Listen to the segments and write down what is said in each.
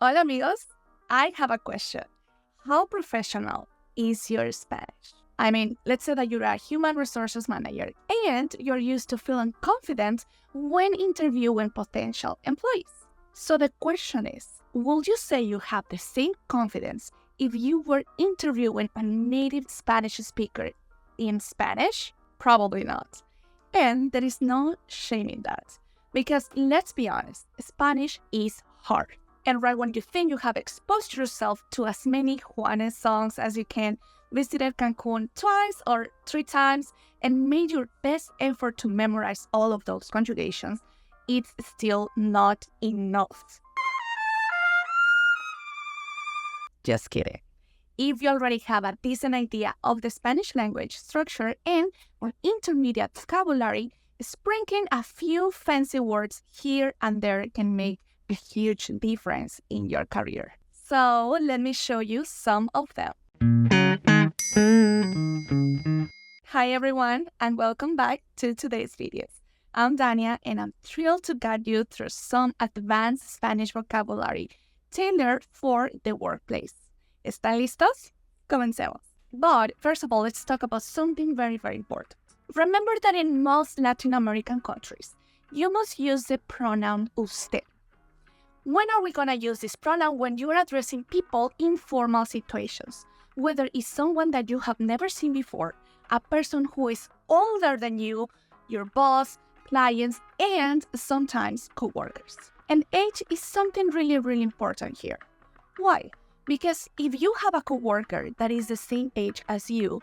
Hola amigos, I have a question. How professional is your Spanish? I mean, let's say that you're a human resources manager and you're used to feeling confident when interviewing potential employees. So the question is, would you say you have the same confidence if you were interviewing a native Spanish speaker in Spanish? Probably not. And there is no shame in that. Because let's be honest, Spanish is hard. And right when you think you have exposed yourself to as many Juanes songs as you can, visited Cancun twice or 3 times, and made your best effort to memorize all of those conjugations, it's still not enough. Just kidding. If you already have a decent idea of the Spanish language structure and or intermediate vocabulary, sprinkling a few fancy words here and there can make a huge difference in your career. So let me show you some of them. Hi everyone, and welcome back to today's videos. I'm Dania, and I'm thrilled to guide you through some advanced Spanish vocabulary tailored for the workplace. ¿Están listos? Comencemos. But first of all, let's talk about something very, very important. Remember that in most Latin American countries, you must use the pronoun usted. When are we going to use this pronoun? When you're addressing people in formal situations, whether it's someone that you have never seen before, a person who is older than you, your boss, clients, and sometimes coworkers. And age is something really, really important here. Why? Because if you have a coworker that is the same age as you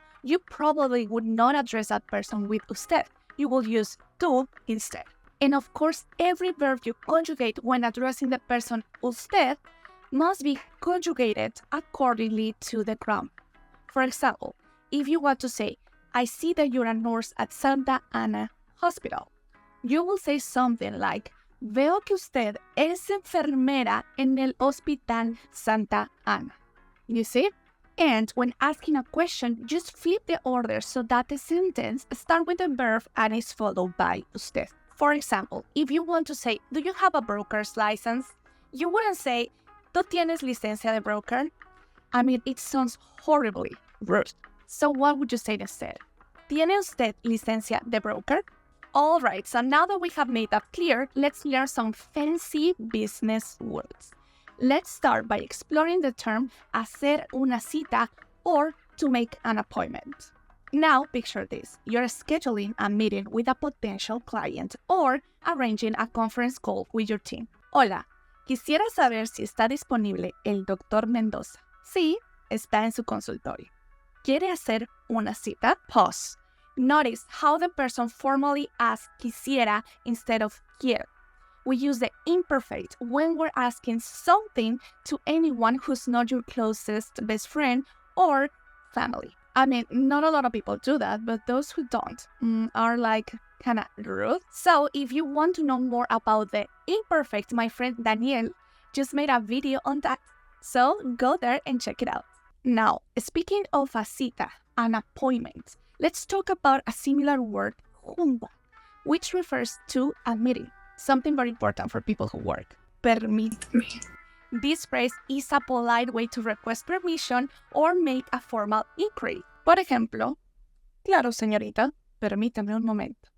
probably would not address that person with usted. You will use tú instead. And of course, every verb you conjugate when addressing the person usted must be conjugated accordingly to the grammar. For example, if you want to say, I see that you're a nurse at Santa Ana Hospital, you will say something like, Veo que usted es enfermera en el Hospital Santa Ana. You see? And when asking a question, just flip the order so that the sentence starts with the verb and is followed by usted. For example, if you want to say, do you have a broker's license? You wouldn't say, ¿Tú tienes licencia de broker? I mean, it sounds horribly rude. So what would you say instead? ¿Tiene usted licencia de broker? Alright, so now that we have made that clear, let's learn some fancy business words. Let's start by exploring the term hacer una cita or to make an appointment. Now picture this, you're scheduling a meeting with a potential client or arranging a conference call with your team. Hola, quisiera saber si está disponible el Dr. Mendoza. Sí, está en su consultorio. ¿Quiere hacer una cita? Pause. Notice how the person formally asks quisiera instead of quiere. We use the imperfect when we're asking something to anyone who's not your closest best friend or family. I mean, not a lot of people do that, but those who don't are like kind of rude. So if you want to know more about the imperfect, my friend Daniel just made a video on that. So go there and check it out. Now, speaking of a cita, an appointment, let's talk about a similar word, junta, which refers to a meeting, something very important for people who work. Permíteme. This phrase is a polite way to request permission or make a formal inquiry. Por ejemplo, claro, señorita, permíteme un momento.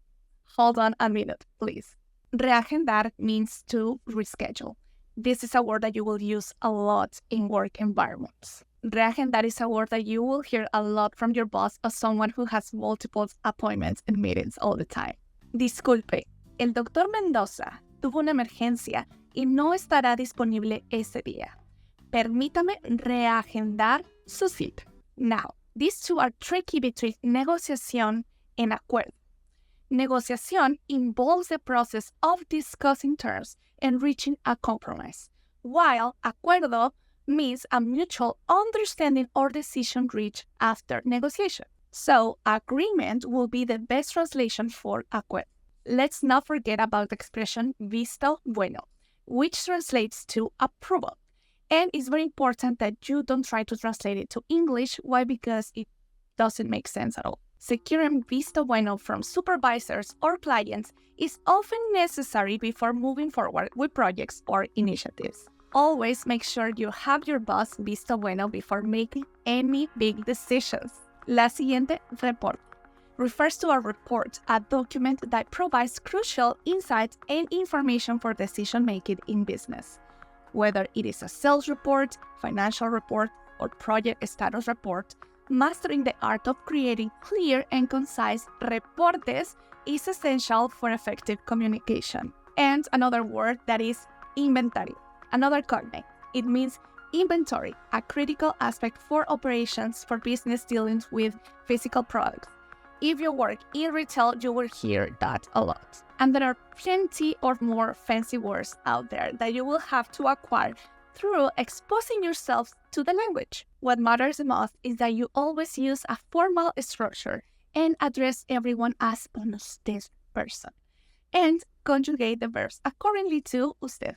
Hold on a minute, please. Reagendar means to reschedule. This is a word that you will use a lot in work environments. Reagendar is a word that you will hear a lot from your boss or someone who has multiple appointments and meetings all the time. Disculpe, el doctor Mendoza tuvo una emergencia y no estará disponible ese día. Permítame reagendar su cita. Now, these two are tricky between negociación and acuerdo. Negociación involves the process of discussing terms and reaching a compromise, while acuerdo means a mutual understanding or decision reached after negotiation. So, agreement will be the best translation for acuerdo. Let's not forget about the expression visto bueno, which translates to approval. And it's very important that you don't try to translate it to English. Why? Because it doesn't make sense at all. Securing visto bueno from supervisors or clients is often necessary before moving forward with projects or initiatives. Always make sure you have your boss visto bueno before making any big decisions. La siguiente, report, refers to a report, a document that provides crucial insights and information for decision-making in business. Whether it is a sales report, financial report, or project status report, mastering the art of creating clear and concise reportes is essential for effective communication. And another word that is inventory, another cognate. It means inventory, a critical aspect for operations for business dealings with physical products. If you work in retail, you will hear that a lot. And there are plenty of more fancy words out there that you will have to acquire through exposing yourself to the language. What matters the most is that you always use a formal structure and address everyone as an usted person, and conjugate the verbs accordingly to usted.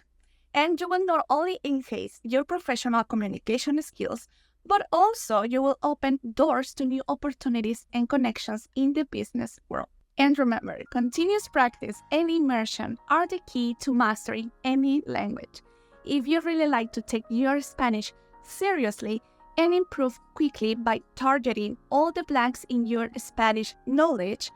And you will not only enhance your professional communication skills, but also you will open doors to new opportunities and connections in the business world. And remember, continuous practice and immersion are the key to mastering any language. If you really like to take your Spanish seriously and improve quickly by targeting all the blanks in your Spanish knowledge,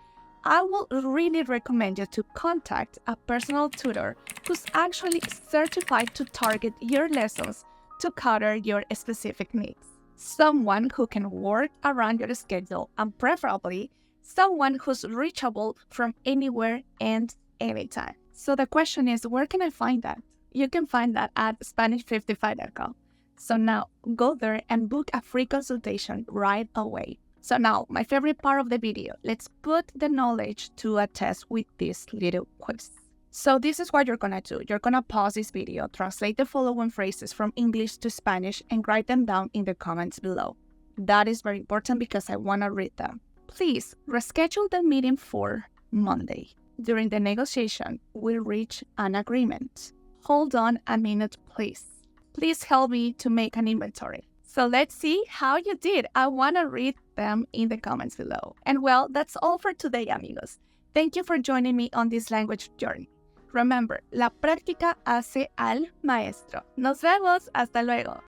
I will really recommend you to contact a personal tutor who's actually certified to target your lessons to cater your specific needs. Someone who can work around your schedule, and preferably someone who's reachable from anywhere and anytime. So the question is, where can I find that? You can find that at Spanish55.com. So now go there and book a free consultation right away. So now, my favorite part of the video, let's put the knowledge to a test with this little quiz. So this is what you're gonna do. You're gonna pause this video, translate the following phrases from English to Spanish, and write them down in the comments below. That is very important because I wanna read them. Please reschedule the meeting for Monday. During the negotiation, we'll reach an agreement. Hold on a minute, please. Please help me to make an inventory. So let's see how you did. I want to read them in the comments below. And well, that's all for today, amigos. Thank you for joining me on this language journey. Remember, la práctica hace al maestro. Nos vemos. Hasta luego.